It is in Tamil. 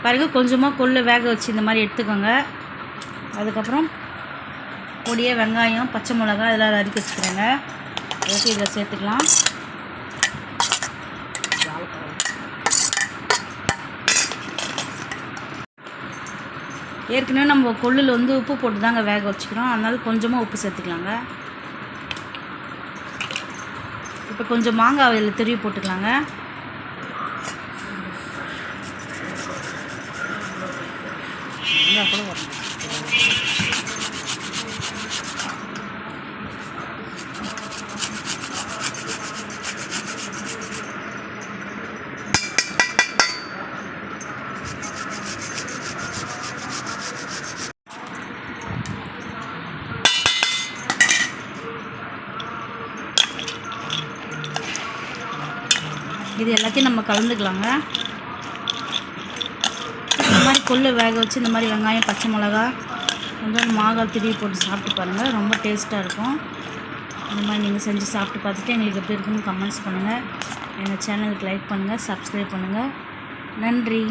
பாருங்கள் கொஞ்சமாக கொள்ளு வேக வச்சு இந்த மாதிரி எடுத்துக்கோங்க. அதுக்கப்புறம் பொடியாக வெங்காயம், பச்சை மிளகாய் இதெல்லாம் நறுக்கி வச்சுக்கிறேங்க. ஓகே, இதில் சேர்த்துக்கலாம். ஏற்கனவே நம்ம கொள்ளில் வந்து உப்பு போட்டு தாங்க வேக வச்சுக்கிறோம். அதனால கொஞ்சமாக உப்பு சேர்த்துக்கலாங்க. இப்போ கொஞ்சம் மாங்காய் இதில் திருவி போட்டுக்கலாங்க. இது எல்லாத்தையும் நம்ம கலந்துக்கலாங்க. இந்த மாதிரி கொள்ளு வேக வச்சு இந்த மாதிரி வெங்காயம், பச்சை மிளகா, கொஞ்சம் மாங்காய் திருவி போட்டு சாப்பிட்டு பாருங்கள். ரொம்ப டேஸ்ட்டாக இருக்கும். இந்த மாதிரி நீங்கள் செஞ்சு சாப்பிட்டு பார்த்துட்டு எங்களுக்கு எப்படி இருக்குன்னு கமெண்ட்ஸ் பண்ணுங்கள். எங்கள் சேனலுக்கு லைக் பண்ணுங்கள், சப்ஸ்கிரைப் பண்ணுங்கள். நன்றி.